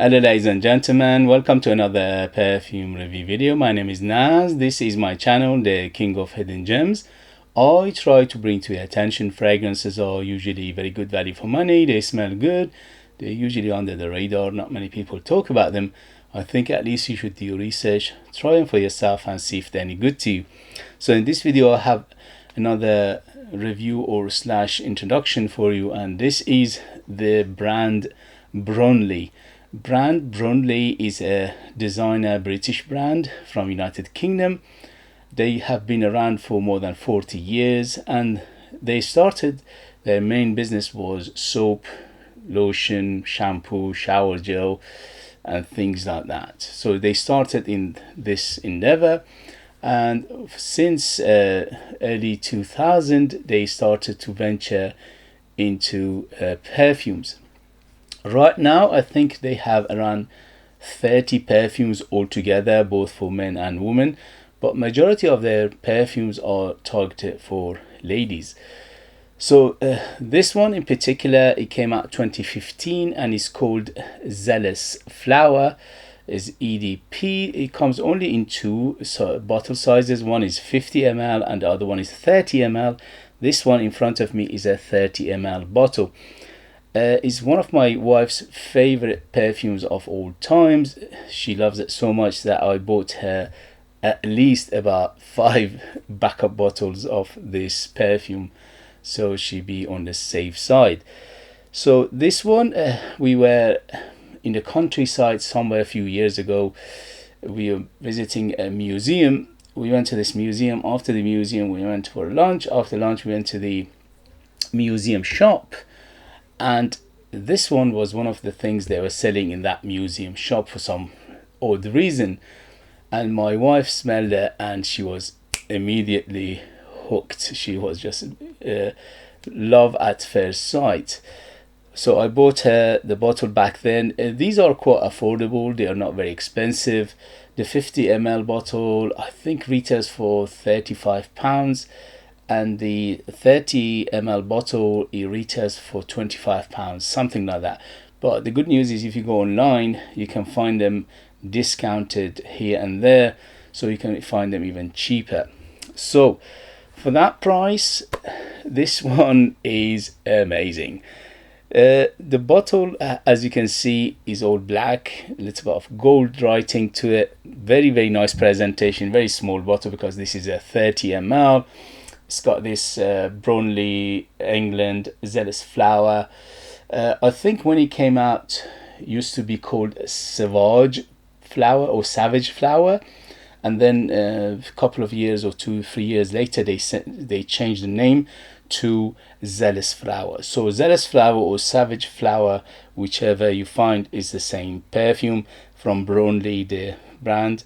Hello ladies and gentlemen, welcome to another perfume review video. My name is Naz. This is my channel, the King of Hidden Gems. I try to bring to your attention fragrances are usually very good value for money. They smell good. They're usually under the radar. Not many people talk about them. I think at least you should do your research, try them for yourself and see if they're any good to you. So in this video I have another review or slash introduction for you, and this is the brand Bronnley. Bronnley is a designer British brand from United Kingdom. They have been around for more than 40 years, and they started, their main business was soap, lotion, shampoo, shower gel and things like that. So they started in this endeavor, and since early 2000 they started to venture into perfumes. Right now I think they have around 30 perfumes altogether, both for men and women, but majority of their perfumes are targeted for ladies. So this one in particular, it came out 2015 and it's called Zealous Flower, is EDP. It comes only in two bottle sizes. One is 50 ml and the other one is 30 ml. This one in front of me is a 30 ml bottle. It's one of my wife's favorite perfumes of all times. She loves it so much that I bought her at least about 5 backup bottles of this perfume, so she be on the safe side. So this one, we were in the countryside somewhere a few years ago. We were visiting a museum. We went to this museum. After the museum we went for lunch. After lunch we went to the museum shop, and this one was one of the things they were selling in that museum shop for some odd reason, and my wife smelled it and she was immediately hooked. She was just love at first sight. So I bought her the bottle back then. These are quite affordable, they are not very expensive. The 50 ml bottle I think retails for £35, and the 30 ml bottle it retails for £25, something like that. But the good news is if you go online you can find them discounted here and there, so you can find them even cheaper. So for that price, this one is amazing. The bottle, as you can see, is all black, a little bit of gold writing to it. Very nice presentation. Very small bottle because this is a 30 ml. It's got this Bronnley England Zealous Flower. I think when it came out it used to be called Savage Flower or Savage Flower, and then a couple of years or 2-3 years later they changed the name to Zealous Flower. So Zealous Flower or Savage Flower, whichever you find, is the same perfume from Bronnley, the brand.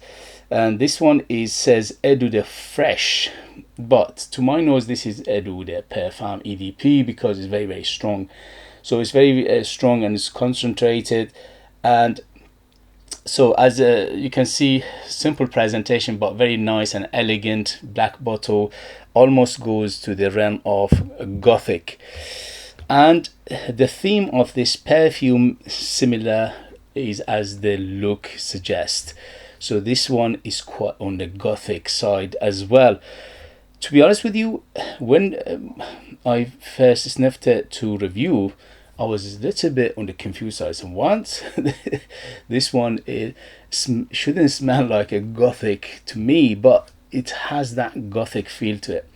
And this one says Eau de Fresh, but to my nose this is Eau de Perfume EDP because it's very strong. So it's very strong and it's concentrated. And so as you can see, simple presentation but very nice and elegant. Black bottle, almost goes to the realm of gothic, and the theme of this perfume similar is as the look suggests. So this one is quite on the gothic side as well. To be honest with you, when I first sniffed it to review, I was a little bit on the confused side. So once this one, it shouldn't smell like a gothic to me, but it has that gothic feel to it.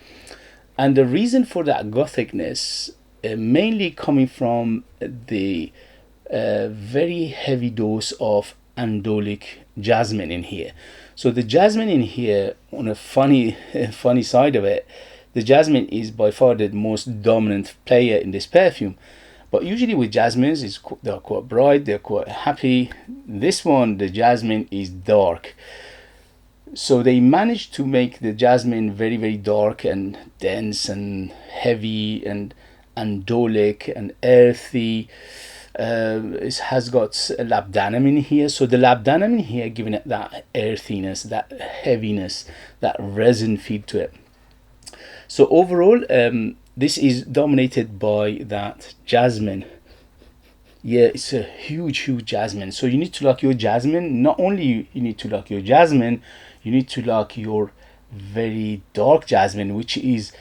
And the reason for that gothicness mainly coming from the very heavy dose of andolic jasmine in here. So the jasmine in here, on a funny side of it, the jasmine is by far the most dominant player in this perfume. But usually with jasmines, they're quite bright, they're quite happy. This one, the jasmine is dark. So they managed to make the jasmine very dark and dense and heavy and andolic and earthy. It has got labdanum in here, so the labdanum in here giving it that earthiness, that heaviness, that resin feel to it. So overall, this is dominated by that jasmine. Yeah, it's a huge jasmine. So you need to lock your jasmine. Not only you need to lock your jasmine, you need to lock your very dark jasmine, which is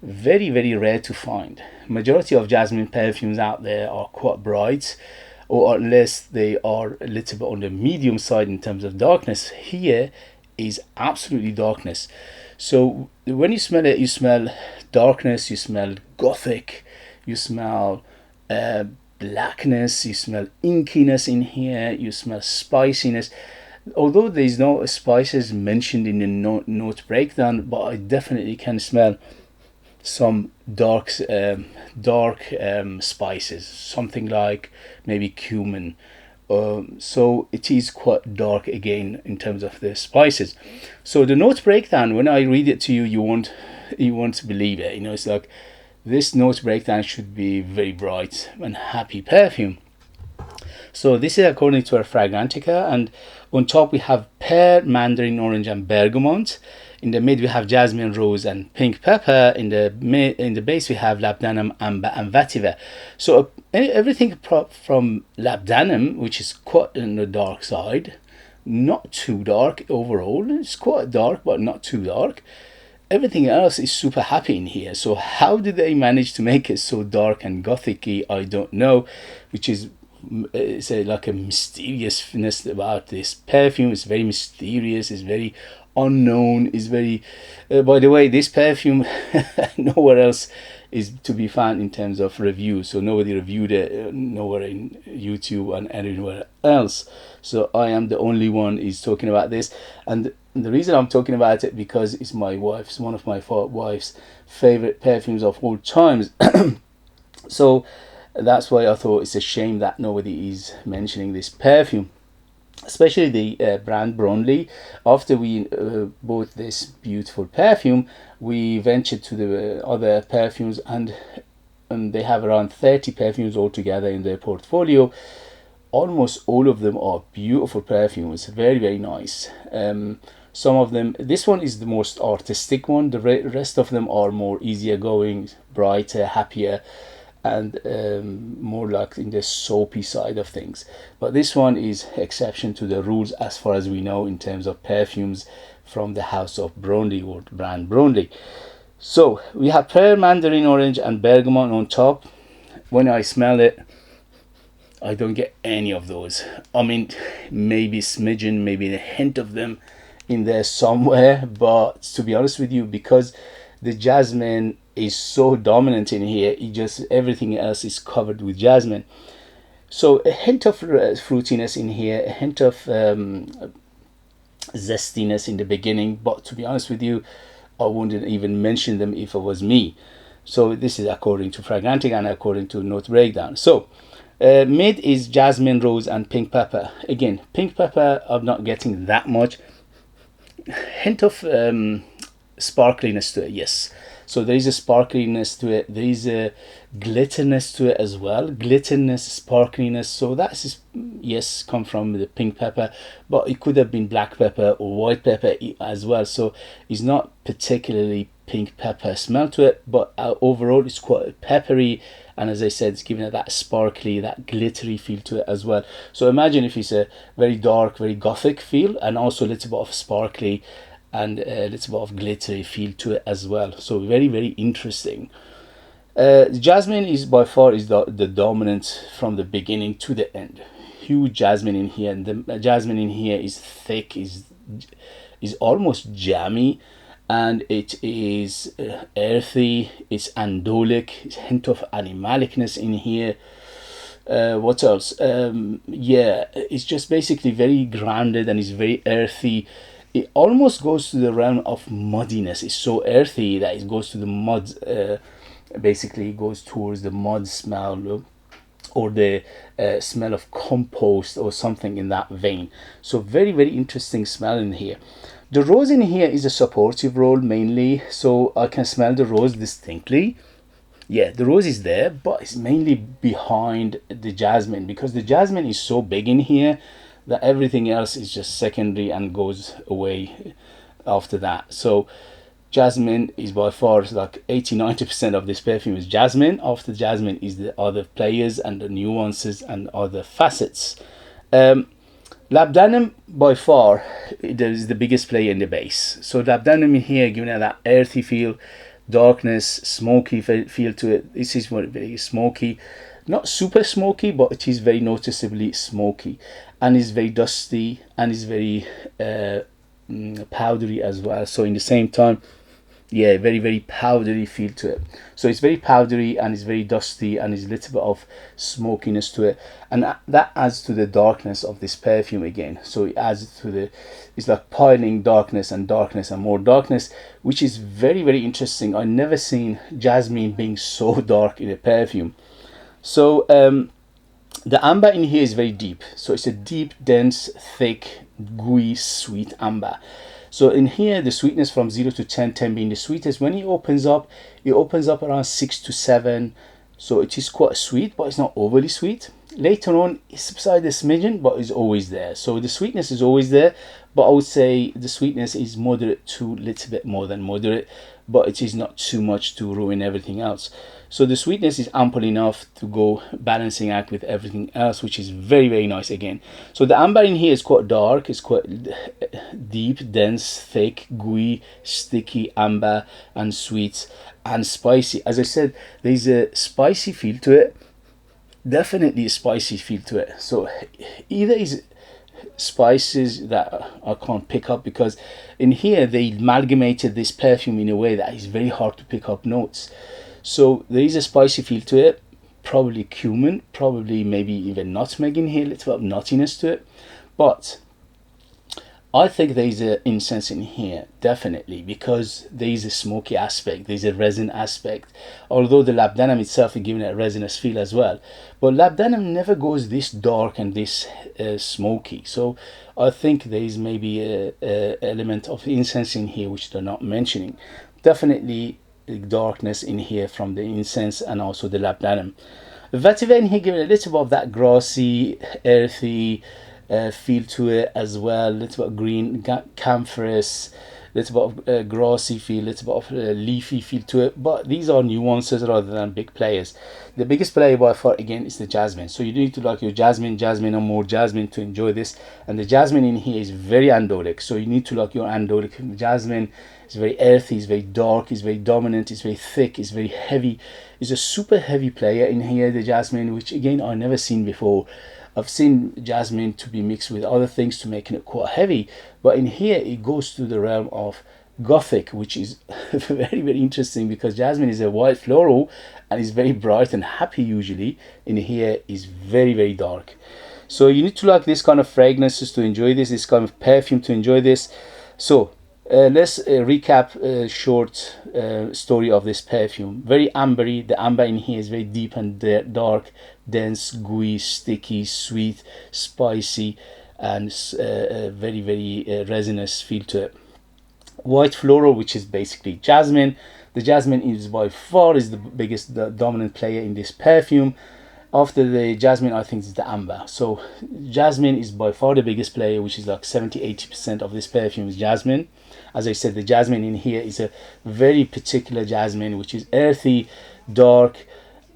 very rare to find. Majority of jasmine perfumes out there are quite bright, or unless they are a little bit on the medium side in terms of darkness. Here is absolutely darkness. So when you smell it, you smell darkness, you smell gothic, you smell blackness, you smell inkiness in here, you smell spiciness. Although there's no spices mentioned in the note breakdown, but I definitely can smell some dark spices, something like maybe cumin. So it is quite dark again in terms of the spices. So the note breakdown, when I read it to you, you won't believe it. You know, it's like this note breakdown should be very bright and happy perfume. So this is according to our Fragrantica, and on top we have pear, mandarin orange, and bergamot. In the mid we have jasmine, rose, and pink pepper. In the base we have labdanum, amber, and vetiver. So everything from labdanum, which is quite on the dark side, not too dark overall. It's quite dark, but not too dark. Everything else is super happy in here. So how did they manage to make it so dark and gothic-y? I don't know, which is it's like a mysteriousness about this perfume. It's very mysterious, it's very unknown, it's very by the way, this perfume nowhere else is to be found in terms of review. So nobody reviewed it nowhere in YouTube and anywhere else. So I am the only one is talking about this, and the reason I'm talking about it because it's one of my wife's favorite perfumes of all times. So that's why I thought it's a shame that nobody is mentioning this perfume, especially the brand Bronnley. After we bought this beautiful perfume, we ventured to the other perfumes, and they have around 30 perfumes altogether in their portfolio. Almost all of them are beautiful perfumes, very nice. Some of them, this one is the most artistic one. The rest of them are more easier going, brighter, happier, and more like in the soapy side of things. But this one is exception to the rules as far as we know in terms of perfumes from the house of Bronnley or brand Bronnley. So we have pear, mandarin orange, and bergamot on top. When I smell it, I don't get any of those. I mean, maybe smidgen, maybe a hint of them in there somewhere, but to be honest with you, because the jasmine is so dominant in here, it just everything else is covered with jasmine. So a hint of fruitiness in here, a hint of zestiness in the beginning, but to be honest with you, I wouldn't even mention them if it was me. So this is according to Fragrantica and according to note breakdown. So mid is jasmine, rose, and pink pepper. Again, pink pepper I'm not getting that much. Hint of sparkliness to it, yes. So there is a sparkliness to it, there is a glitterness to it as well, glitterness, sparkliness. So that's, yes, come from the pink pepper, but it could have been black pepper or white pepper as well. So it's not particularly pink pepper smell to it, but overall it's quite peppery, and as I said, it's giving it that sparkly, that glittery feel to it as well. So imagine if it's a very dark, very gothic feel, and also a little bit of sparkly and a little bit of glittery feel to it as well. So very interesting. Jasmine is by far is the dominant from the beginning to the end. Huge jasmine in here, and the jasmine in here is thick, is almost jammy, and it is earthy, it's andolic, it's a hint of animalicness in here. What else? Yeah, it's just basically very grounded and it's very earthy. It almost goes to the realm of muddiness. It's so earthy that it goes to the mud, basically it goes towards the mud smell or the smell of compost or something in that vein. So very interesting smell in here. The rose in here is a supportive role mainly, so I can smell the rose distinctly. Yeah, the rose is there, but it's mainly behind the jasmine, because the jasmine is so big in here that everything else is just secondary and goes away after that. So Jasmine is by far like 80-90% of this perfume is jasmine. After jasmine is the other players and the nuances and other facets. Labdanum by far is the biggest player in the base. So labdanum here giving it that earthy feel, darkness, smoky feel to it. This is what very smoky, not super smoky, but it is very noticeably smoky, and is very dusty, and is very powdery as well. So in the same time, yeah, very powdery feel to it. So it's very powdery and it's very dusty and it's a little bit of smokiness to it, and that adds to the darkness of this perfume again. So it adds to the, it's like piling darkness and darkness and more darkness, which is very interesting. I never seen jasmine being so dark in a perfume. So the amber in here is very deep. So it's a deep, dense, thick, gooey, sweet amber. So in here, the sweetness from 0 to 10, 10 being the sweetest. When it opens up around 6 to 7. So it is quite sweet, but it's not overly sweet. Later on, it's subsided a smidgen, but it's always there. So the sweetness is always there, but I would say the sweetness is moderate to a little bit more than moderate, but it is not too much to ruin everything else. So the sweetness is ample enough to go balancing act with everything else, which is very nice again. So the amber in here is quite dark, it's quite deep, dense, thick, gooey, sticky amber, and sweet and spicy. As I said, there's a spicy feel to it, definitely a spicy feel to it. So either is spices that I can't pick up, because in here they amalgamated this perfume in a way that is very hard to pick up notes. So there is a spicy feel to it, probably cumin, probably maybe even nutmeg in here, a little bit of nuttiness to it. But I think there is an incense in here, definitely, because there is a smoky aspect, there is a resin aspect, although the labdanum itself is giving it a resinous feel as well. But labdanum never goes this dark and this smoky. So I think there is maybe a element of incense in here which they're not mentioning. Definitely darkness in here from the incense and also the labdanum. The vetiver in here giving a little bit of that grassy, earthy feel to it as well, a little bit of green, camphorous, little bit of grassy feel, little bit of leafy feel to it. But these are nuances rather than big players. The biggest player by far again is the jasmine. So you need to like your jasmine or more jasmine to enjoy this. And the jasmine in here is very andolic, so you need to like your andolic jasmine. It's very earthy, it's very dark, it's very dominant, it's very thick, it's very heavy. It's a super heavy player in here, the jasmine, which again I never seen before. I've seen jasmine to be mixed with other things to making it quite heavy, but in here it goes to the realm of gothic, which is very interesting, because jasmine is a white floral and is very bright and happy usually. In here is very dark. So you need to like this kind of fragrances to enjoy this kind of perfume to enjoy this. So let's recap a short story of this perfume. Very ambery. The amber in here is very deep and dark, dense, gooey, sticky, sweet, spicy, and very resinous feel to it. White floral, which is basically jasmine. The jasmine is by far is the biggest, the dominant player in this perfume. After the jasmine, I think it's the amber. So jasmine is by far the biggest player, which is like 70-80% of this perfume is jasmine. As I said, the jasmine in here is a very particular jasmine, which is earthy, dark,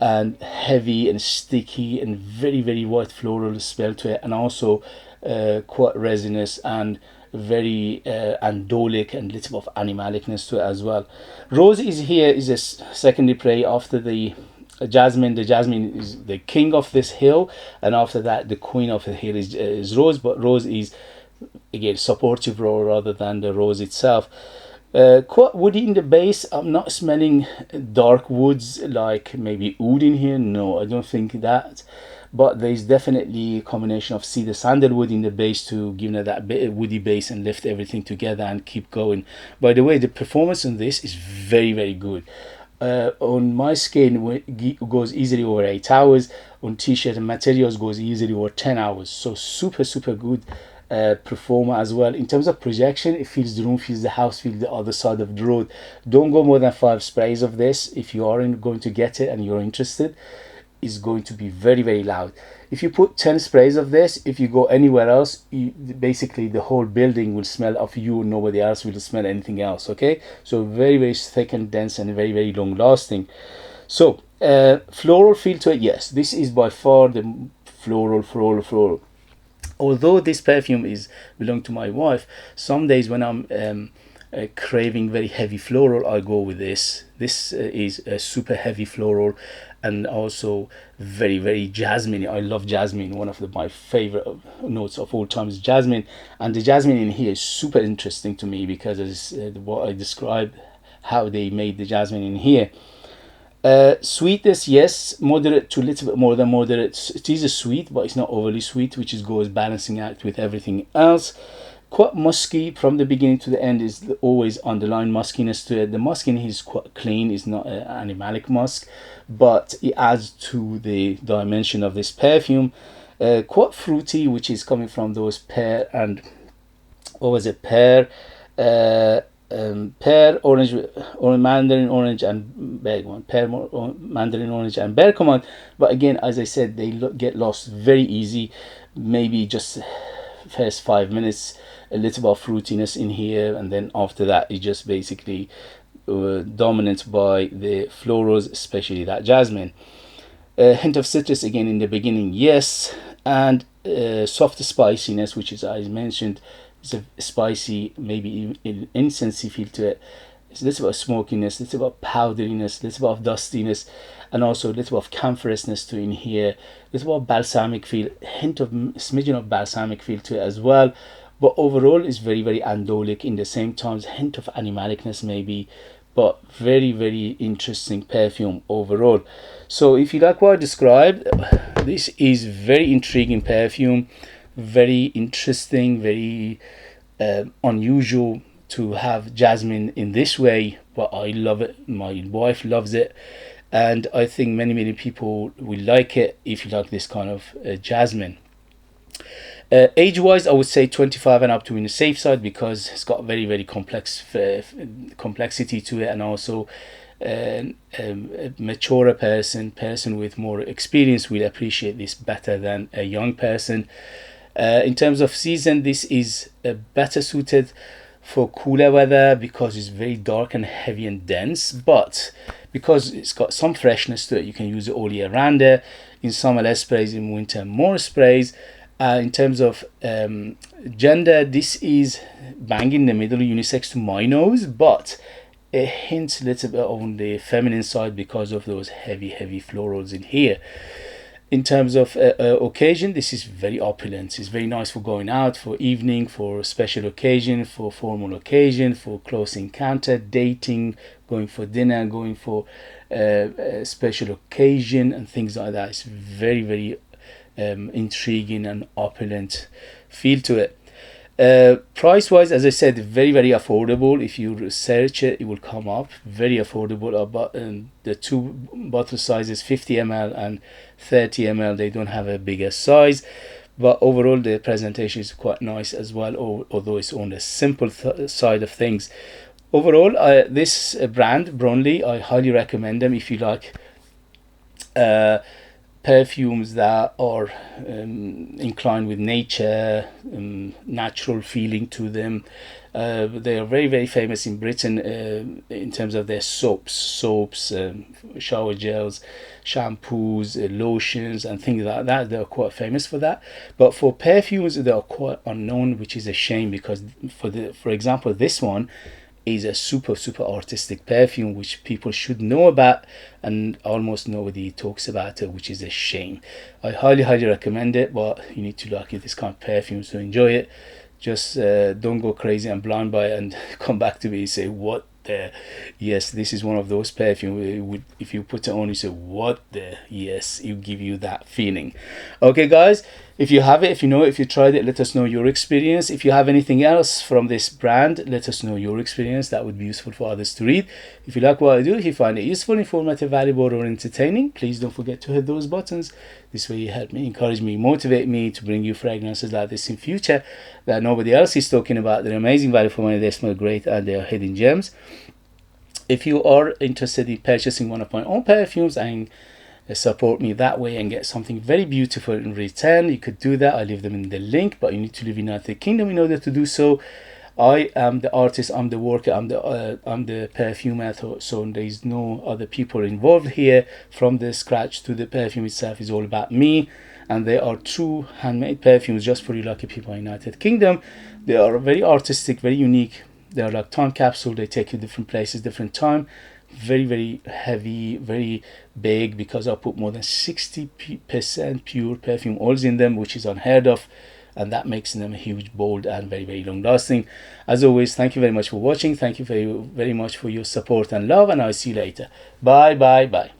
and heavy and sticky, and very white floral smell to it, and also quite resinous and very andolic and little bit of animalicness to it as well. Rose is here is a secondary play after the jasmine. The jasmine is the king of this hill, and after that the queen of the hill is rose. But rose is again supportive role rather than the rose itself. Quite woody in the base. I'm not smelling dark woods like maybe oud in here. No, I don't think that. But there is definitely a combination of cedar sandalwood in the base to give it that bit of woody base and lift everything together and keep going. By the way, the performance on this is very good. On my skin it goes easily over 8 hours. On t-shirt and materials goes easily over 10 hours. So super good performer as well. In terms of projection, it feels the room, feels the house, feels the other side of the road. Don't go more than 5 sprays of this if you aren't going to get it and you're interested. is going to be very, very loud. If you put 10 sprays of this, if you go anywhere else, basically the whole building will smell of you, nobody else will smell anything else. Okay, so very, very thick and dense and very, very long lasting. So floral feel to it, yes, this is by far the floral. Although this perfume is belong to my wife, some days when I'm craving very heavy floral, I go with this. This is a super heavy floral, and also very, very jasmine. I love jasmine. One of my favorite notes of all time is jasmine, and the jasmine in here is super interesting to me because as what I described how they made the jasmine in here. Sweetness, yes, moderate to a little bit more than moderate. It is a sweet, but it's not overly sweet, which is goes balancing out with everything else. Quite musky from the beginning to the end, is always underlying muskiness to it. The musk in here is quite clean, it's not an animalic musk, but it adds to the dimension of this perfume. Quite fruity, which is coming from those pear and what was it, pear, pear, orange, or mandarin orange, and bergamot. Pear, mandarin orange, and bergamot. But again, as I said, they get lost very easy. Maybe just first 5 minutes, a little bit of fruitiness in here, and then after that, it's just basically dominant by the florals, especially that jasmine. A hint of citrus again in the beginning, yes, and soft spiciness, which is, as I mentioned, it's a spicy, maybe even incensey feel to it. It's a little bit of smokiness, a little bit of powderiness, a little bit of dustiness, and also a little bit of camphoruснess to in here. A little bit of balsamic feel, hint of smidgen of balsamic feel to it as well. But overall, it's very, very andolic in the same time, hint of animalicness maybe, but very, very interesting perfume overall. So if you like what I described, this is very intriguing perfume, very interesting, very unusual to have jasmine in this way, but I love it. My wife loves it, and I think many people will like it if you like this kind of jasmine. Age wise, I would say 25 and up to in the safe side, because it's got very, very complex complexity to it, and also a mature person with more experience will appreciate this better than a young person. In terms of season, this is better suited for cooler weather because it's very dark and heavy and dense, but because it's got some freshness to it, you can use it all year round. In summer less sprays, in winter more sprays. In terms of gender, this is bang in the middle, unisex to my nose, but it hints a little bit on the feminine side because of those heavy florals in here. In terms of occasion, this is very opulent. It's very nice for going out, for evening, for special occasion, for formal occasion, for close encounter, dating, going for dinner, going for special occasion and things like that. It's very, very intriguing and opulent feel to it. Price wise, as I said, very, very affordable. If you search it, it will come up. Very affordable. But the two bottle sizes, 50 ml and 30 ml, they don't have a bigger size, but overall the presentation is quite nice as well, although it's on the simple side of things. Overall, this brand Bronnley, I highly recommend them if you like perfumes that are inclined with nature, natural feeling to them. They are very, very famous in Britain in terms of their soaps, shower gels, shampoos, lotions and things like that. They are quite famous for that. But for perfumes, they are quite unknown, which is a shame, because for example, this one is a super artistic perfume which people should know about, and almost nobody talks about it, which is a shame. I highly recommend it, but you need to like this kind of perfumes to enjoy it. Just don't go crazy and blind by it and come back to me and say, what the, yes, this is one of those perfumes, if you put it on, you say, what the, yes, it will give you that feeling. Okay guys, if you have it, if you know it, if you tried it, let us know your experience. If you have anything else from this brand, let us know your experience. That would be useful for others to read. If you like what I do, if you find it useful, informative, valuable or entertaining, please don't forget to hit those buttons. This way you help me, encourage me, motivate me to bring you fragrances like this in future that nobody else is talking about. They're amazing value for money, they smell great, and they are hidden gems. If you are interested in purchasing one of my own perfumes and support me that way and get something very beautiful in return, you could do that. I leave them in the link, but you need to live in United Kingdom in order to do so. I am the artist, I'm the worker, I'm the perfumer, so there is no other people involved here. From the scratch to the perfume itself is all about me, and they are true handmade perfumes just for you lucky people in United Kingdom. They are very artistic, very unique. They are like time capsule. They take you different places, different time. Very, very heavy, very big, because I put more than 60% pure perfume oils in them, which is unheard of, and that makes them huge, bold, and very, very long lasting. As always, thank you very much for watching. Thank you very, very much for your support and love, and I'll see you later. Bye, bye, bye.